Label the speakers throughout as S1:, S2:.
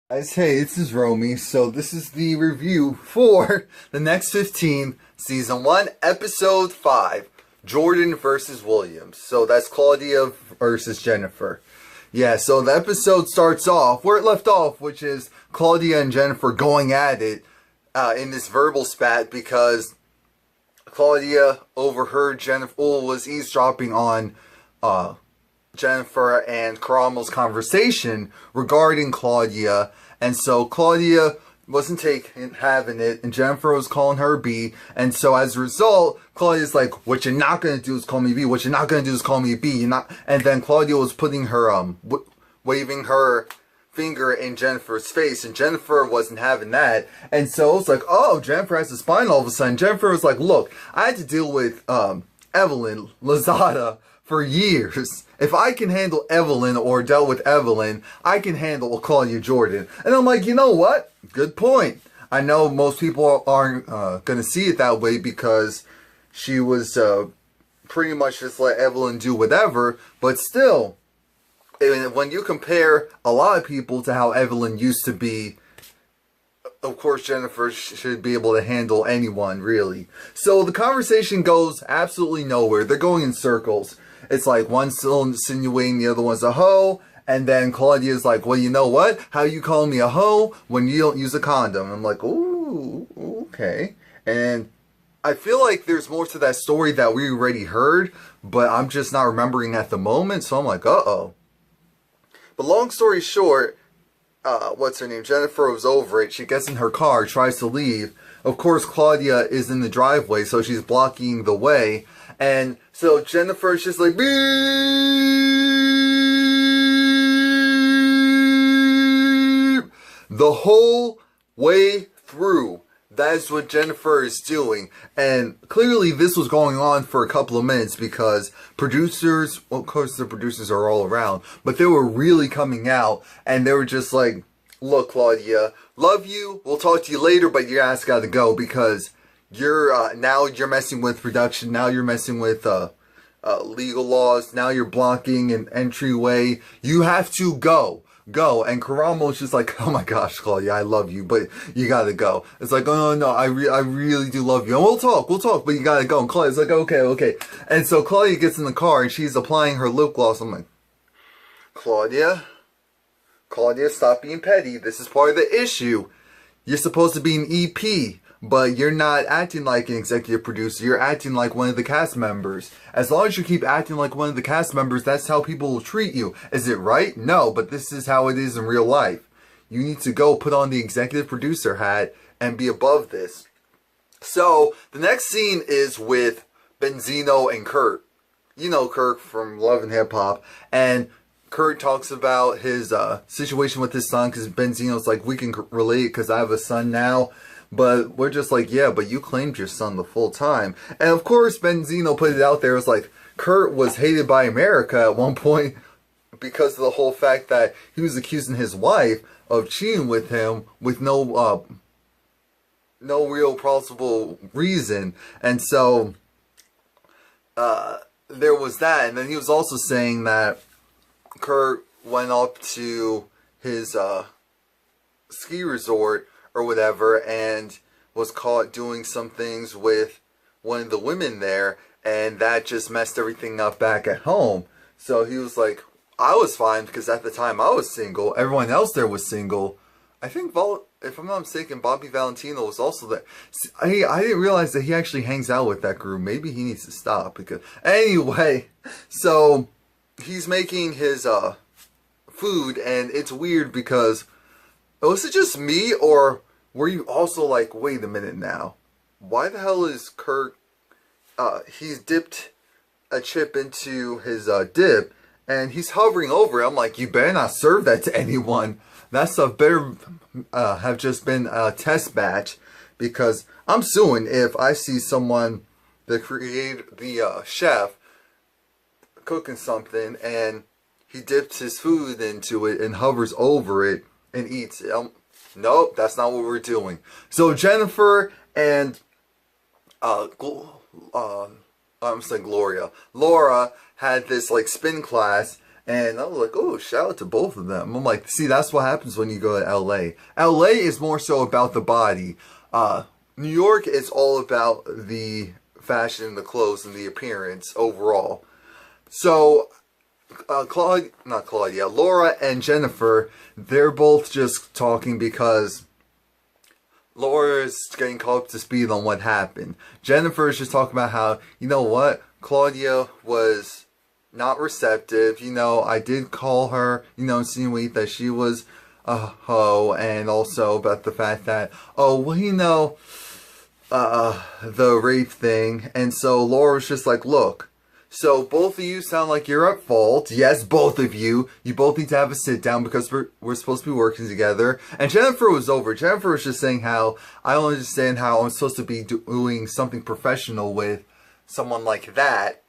S1: Guys, hey, this is Romie. So this is the review for the Next 15, Season 1, Episode 5, Jordan versus Williams. So that's Claudia versus Jennifer. Yeah, so the episode starts off where it left off, which is Claudia and Jennifer going at it in this verbal spat because Claudia overheard Jennifer was eavesdropping on Jennifer and Caramel's conversation regarding Claudia, and so Claudia wasn't having it, and Jennifer was calling her B, and so as a result, Claudia's like, "What you're not gonna do is call me B. What you're not gonna do is call me B. You're not." And then Claudia was putting her waving her finger in Jennifer's face, and Jennifer wasn't having that, and so it was like, "Oh, Jennifer has a spine." All of a sudden, Jennifer was like, "Look, I had to deal with Evelyn Lozada for years. If I can handle Evelyn or dealt with Evelyn, I can handle Claudia Jordan." And I'm like, you know what? Good point. I know most people aren't going to see it that way because she was pretty much just let Evelyn do whatever. But still, when you compare a lot of people to how Evelyn used to be, of course, Jennifer should be able to handle anyone, really. So the conversation goes absolutely nowhere. They're going in circles. It's like one's still insinuating the other one's a hoe, and then Claudia's like, "Well, you know what? How you calling me a hoe when you don't use a condom?" I'm like, "Ooh, okay." And I feel like there's more to that story that we already heard, but I'm just not remembering at the moment, so I'm like, uh-oh. But long story short, what's her name? Jennifer was over it. She gets in her car, tries to leave. Of course, Claudia is in the driveway, so she's blocking the way. And so Jennifer's just like, beep, the whole way through. That's what Jennifer is doing. And clearly this was going on for a couple of minutes because producers, well, of course the producers are all around, but they were really coming out and they were just like, "Look, Claudia, love you. We'll talk to you later, but your ass gotta go because you're now you're messing with production. Now you're messing with legal laws. Now you're blocking an entryway. You have to go." And Caramel's just like, "Oh my gosh, Claudia, I love you, but you gotta go." It's like, "Oh no, I really do love you, and we'll talk, but you gotta go." And Claudia's like, okay. And so Claudia gets in the car and she's applying her lip gloss. I'm like, Claudia, stop being petty. This is part of the issue. You're supposed to be an EP, but you're not acting like an executive producer. You're acting like one of the cast members. As long as you keep acting like one of the cast members, that's how people will treat you. Is it right? No, but this is how it is in real life. You need to go put on the executive producer hat and be above this. So, the next scene is with Benzino and Kurt. You know Kurt from Love and Hip Hop. And Kurt talks about his situation with his son because Benzino's like, "We can relate because I have a son now." But we're just like, "Yeah, but you claimed your son the full time." And of course, Benzino put it out there. It was like, Kurt was hated by America at one point because of the whole fact that he was accusing his wife of cheating with him with no real plausible reason. And so, there was that. And then he was also saying that Kurt went up to his ski resort or whatever and was caught doing some things with one of the women there, and that just messed everything up back at home. So he was like, "I was fine because at the time I was single. Everyone else there was single." I think, if I'm not mistaken, Bobby Valentino was also there. See, I didn't realize that he actually hangs out with that group. Maybe he needs to stop because... Anyway, so he's making his food, and it's weird because... Was it just me, or were you also like, wait a minute now? Why the hell is Kurt... he's dipped a chip into his dip, and he's hovering over it. I'm like, you better not serve that to anyone. That stuff better have just been a test batch, because I'm suing if I see someone, the chef, cooking something, and he dips his food into it and hovers over it and eats it. Nope, that's not what we're doing. So Jennifer and I'm saying Gloria. Laura had this like spin class, And I was like, oh, shout out to both of them. I'm like, see, that's what happens when you go to LA. LA is more so about the body. New York is all about the fashion, the clothes, and the appearance overall. So, Laura and Jennifer, they're both just talking because Laura's getting caught up to speed on what happened. Jennifer's just talking about how, you know what, Claudia was not receptive. You know, I did call her, you know, insinuate that she was a hoe, and also about the fact that, oh, well, you know, the rape thing. And so Laura was just like, look, so both of you sound like you're at fault. Yes, both of you. You both need to have a sit down because we're supposed to be working together. And Jennifer was over. Jennifer was just saying how, I don't understand how I'm supposed to be doing something professional with someone like that.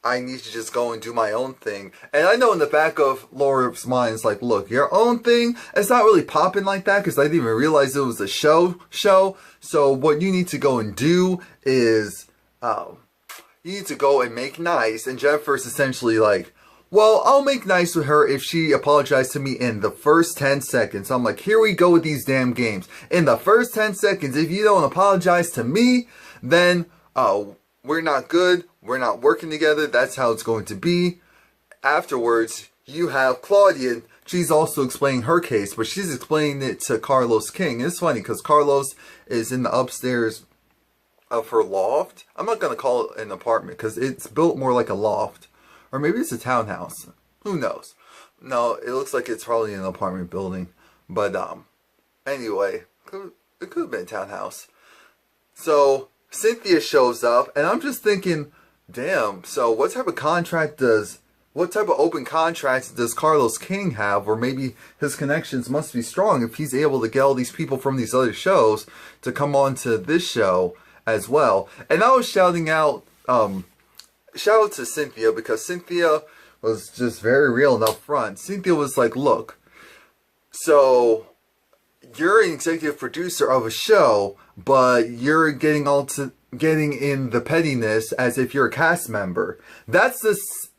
S1: I need to just go and do my own thing. And I know in the back of Laura's mind, it's like, look, your own thing, it's not really popping like that because I didn't even realize it was a show. So what you need to go and do is, you need to go and make nice. And Jennifer's essentially like, well, I'll make nice with her if she apologized to me in the first 10 seconds. I'm like, here we go with these damn games. In the first 10 seconds, if you don't apologize to me, then, we're not good. We're not working together. That's how it's going to be. Afterwards, you have Claudia. She's also explaining her case, but she's explaining it to Carlos King. It's funny because Carlos is in the upstairs of her loft. I'm not going to call it an apartment because it's built more like a loft. Or maybe it's a townhouse. Who knows? No, it looks like it's probably an apartment building. But, anyway, it could have been a townhouse. So Cynthia shows up, and I'm just thinking, damn, so what type of open contracts does Carlos King have? Or maybe his connections must be strong if he's able to get all these people from these other shows to come on to this show as well. And I was shouting out, shout out to Cynthia, because Cynthia was just very real and upfront. Cynthia was like, look, so you're an executive producer of a show, but you're getting in the pettiness as if you're a cast member. That's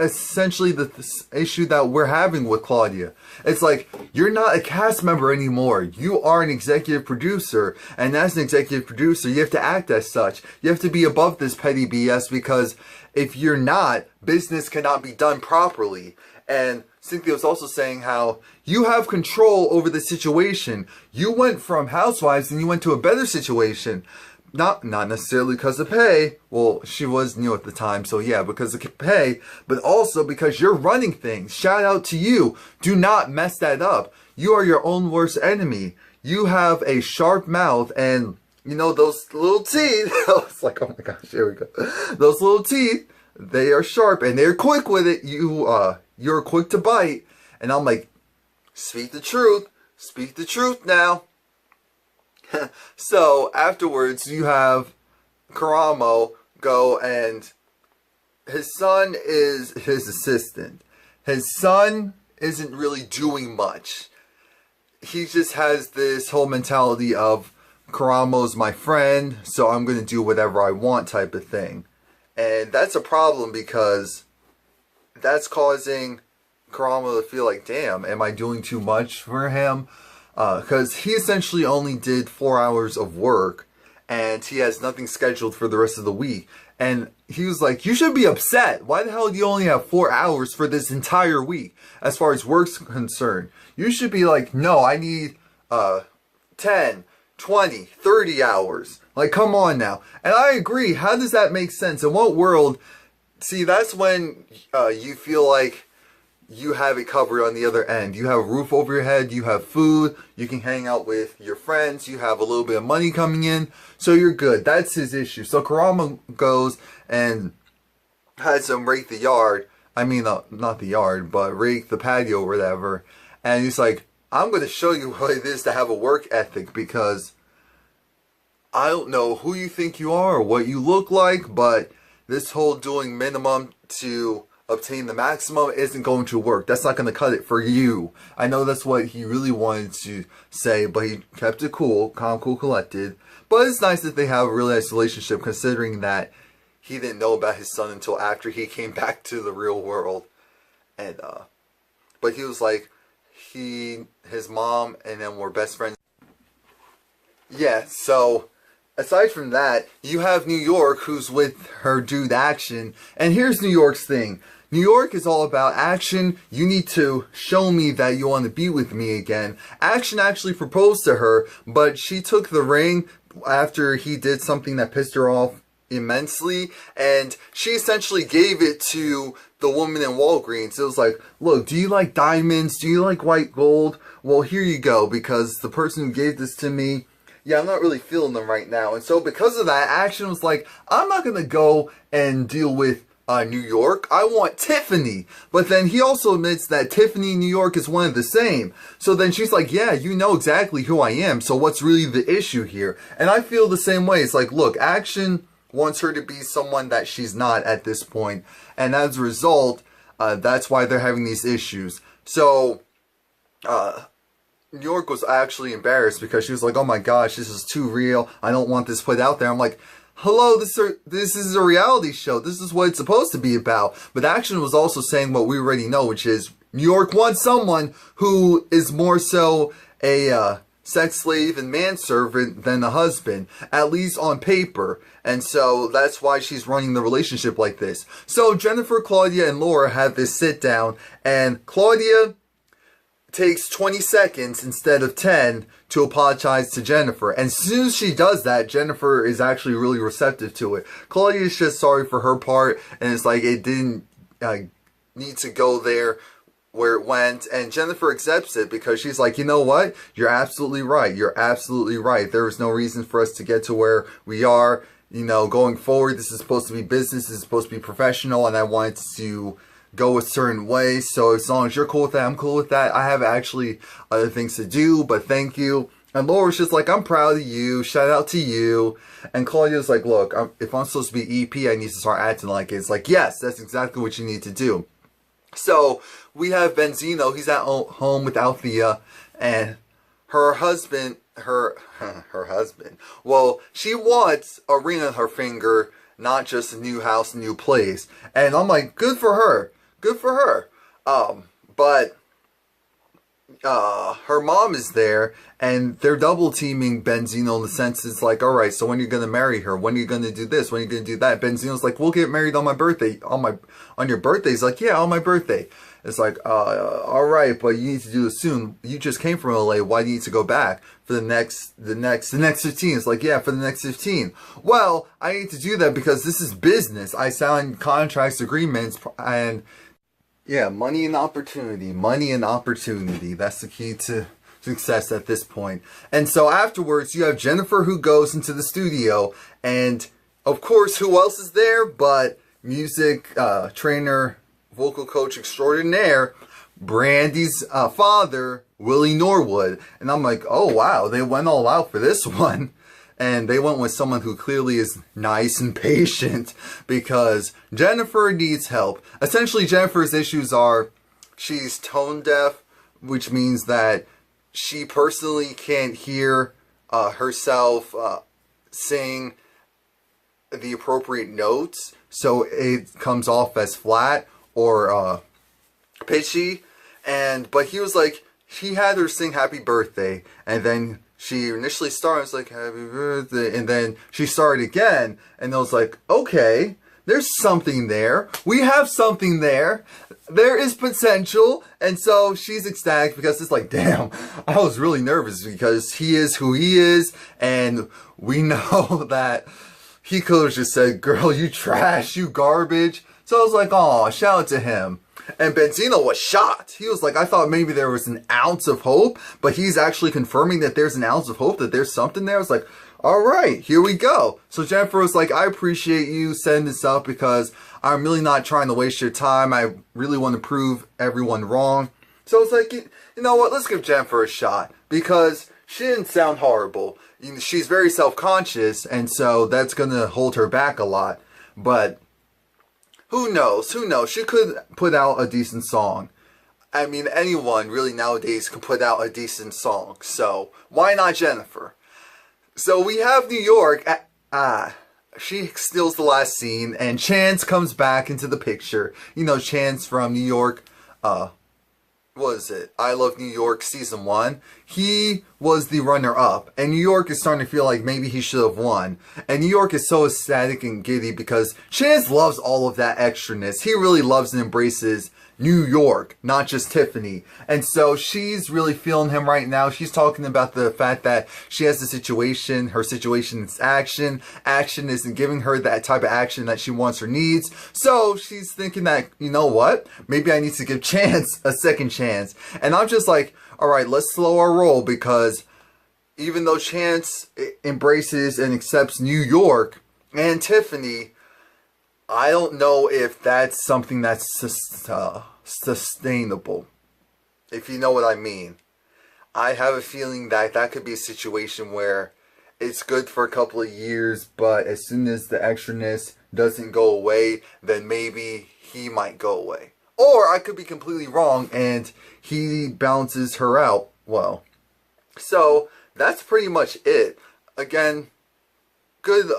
S1: essentially the issue that we're having with Claudia. It's like, you're not a cast member anymore. You are an executive producer. And as an executive producer, you have to act as such. You have to be above this petty BS, because if you're not, business cannot be done properly. And Cynthia was also saying how you have control over the situation. You went from housewives and you went to a better situation. Not necessarily because of pay. Well, she was new at the time, so yeah, because of pay. But also because you're running things. Shout out to you. Do not mess that up. You are your own worst enemy. You have a sharp mouth, and you know those little teeth. It's like, oh my gosh, here we go. Those little teeth, they are sharp and they're quick with it. You're quick to bite. And I'm like, speak the truth. Speak the truth now. So afterwards, you have Karamo go, and his son is his assistant. His son isn't really doing much. He just has this whole mentality of, Karamo's my friend, so I'm going to do whatever I want type of thing. And that's a problem, because that's causing Karamo to feel like, damn, am I doing too much for him? Because he essentially only did 4 hours of work, and he has nothing scheduled for the rest of the week. And he was like, you should be upset. Why the hell do you only have 4 hours for this entire week as far as work's concerned? You should be like, no, I need 10, 20, 30 hours. Like, come on now. And I agree. How does that make sense? In what world? See, that's when you feel like you have it covered on the other end. You have a roof over your head, you have food, you can hang out with your friends, you have a little bit of money coming in, so you're good. That's his issue. So Karamo goes and has him rake the yard. I mean, not the yard, but rake the patio or whatever. And he's like, I'm going to show you what it is to have a work ethic, because I don't know who you think you are or what you look like, but this whole doing minimum to obtain the maximum isn't going to work. That's not going to cut it for you. I know that's what he really wanted to say, but he kept it cool, calm, cool, collected. But it's nice that they have a really nice relationship, considering that he didn't know about his son until after he came back to the real world. And but he was like, his mom, and then were best friends. Yeah, so aside from that, you have New York, who's with her dude Action, and here's New York's thing. New York is all about Action. You need to show me that you want to be with me again. Action actually proposed to her, but she took the ring after he did something that pissed her off immensely, and she essentially gave it to the woman in Walgreens. It was like, look, do you like diamonds? Do you like white gold? Well, here you go, because the person who gave this to me, yeah, I'm not really feeling them right now. And so because of that, Action was like, I'm not going to go and deal with New York. I want Tiffany. But then he also admits that Tiffany and New York is one of the same. So then she's like, yeah, you know exactly who I am. So what's really the issue here? And I feel the same way. It's like, look, Action wants her to be someone that she's not at this point. And as a result, that's why they're having these issues. So, New York was actually embarrassed because she was like, oh my gosh, this is too real. I don't want this put out there. I'm like, hello, this is a reality show. This is what it's supposed to be about. But Action was also saying what we already know, which is New York wants someone who is more so a sex slave and manservant than a husband, at least on paper. And so that's why she's running the relationship like this. So Jennifer, Claudia, and Laura have this sit down, and Claudia takes 20 seconds instead of 10 to apologize to Jennifer. And as soon as she does that, Jennifer is actually really receptive to it. Claudia is just sorry for her part, and it's like it didn't need to go there where it went. And Jennifer accepts it because she's like, you know what? You're absolutely right. You're absolutely right. There is no reason for us to get to where we are. You know, going forward, this is supposed to be business. This is supposed to be professional, and I want to go a certain way. So as long as you're cool with that, I'm cool with that. I have actually other things to do, but thank you. And Laura's just like, I'm proud of you. Shout out to you. And Claudia's like, look, if I'm supposed to be EP, I need to start acting like it. It's like, yes, that's exactly what you need to do. So we have Benzino. He's at home with Althea, and her husband, her husband. Well, she wants a ring on her finger, not just a new house, new place. And I'm like, good for her. Good for her. But her mom is there, and they're double teaming Benzino in the sense it's like, all right, so when are you going to marry her? When are you going to do this? When are you going to do that? Benzino's like, we'll get married on my birthday. On your birthday? He's like, yeah, on my birthday. It's like, all right, but you need to do it soon. You just came from LA. Why do you need to go back for the next 15? It's like, yeah, for the next 15. Well, I need to do that because this is business. I signed contracts, agreements, and yeah, money and opportunity. Money and opportunity. That's the key to success at this point. And so afterwards, you have Jennifer who goes into the studio, and of course, who else is there but music trainer, vocal coach extraordinaire, Brandy's father, Willie Norwood. And I'm like, oh wow, they went all out for this one. And they went with someone who clearly is nice and patient because Jennifer needs help. Essentially, Jennifer's issues are she's tone deaf, which means that she personally can't hear herself sing the appropriate notes. So it comes off as flat or pitchy. But he was like, he had her sing Happy Birthday, and then she initially started, like, Happy Birthday, and then she started again, and I was like, okay, there's something there. We have something there. There is potential. And so she's ecstatic because it's like, damn, I was really nervous because he is who he is, and we know that he could have just said, girl, you trash, you garbage. So I was like, oh, shout out to him. And Benzino was shocked. He was like, I thought maybe there was an ounce of hope, but he's actually confirming that there's an ounce of hope, that there's something there. I was like, all right, here we go. So Jennifer was like, I appreciate you setting this up because I'm really not trying to waste your time. I really want to prove everyone wrong. So I was like, you know what, let's give Jennifer a shot because she didn't sound horrible. She's very self-conscious, and so that's going to hold her back a lot. But who knows? Who knows? She could put out a decent song. I mean, anyone really nowadays can put out a decent song. So why not Jennifer? So we have New York. She steals the last scene, and Chance comes back into the picture. You know, Chance from New York, what is it, I Love New York Season 1, he was the runner-up. And New York is starting to feel like maybe he should have won. And New York is so ecstatic and giddy because Chance loves all of that extraness. He really loves and embraces New York, not just Tiffany. And so she's really feeling him right now. She's talking about the fact that she has a situation, her situation is action. Action isn't giving her that type of action that she wants or needs. So she's thinking that, you know what? Maybe I need to give Chance a second chance. And I'm just like, alright, let's slow our roll, because even though Chance embraces and accepts New York and Tiffany, I don't know if that's something that's sustainable, if you know what I mean. I have a feeling that that could be a situation where it's good for a couple of years, but as soon as the extraness doesn't go away, then maybe he might go away. Or I could be completely wrong and he balances her out well. So that's pretty much it. Again, good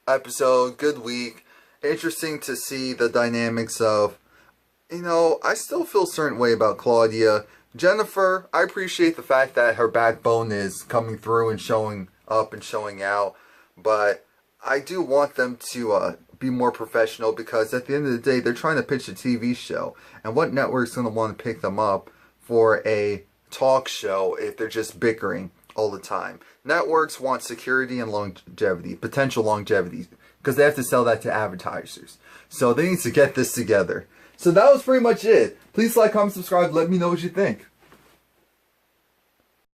S1: episode, good week. Interesting to see the dynamics of, you know, I still feel a certain way about Claudia. Jennifer, I appreciate the fact that her backbone is coming through and showing up and showing out. But I do want them to be more professional, because at the end of the day, they're trying to pitch a TV show. And what network's going to want to pick them up for a talk show if they're just bickering all the time? Networks want security and longevity, potential longevity, because they have to sell that to advertisers. So they need to get this together. So that was pretty much it. Please like, comment, subscribe. Let me know what you think.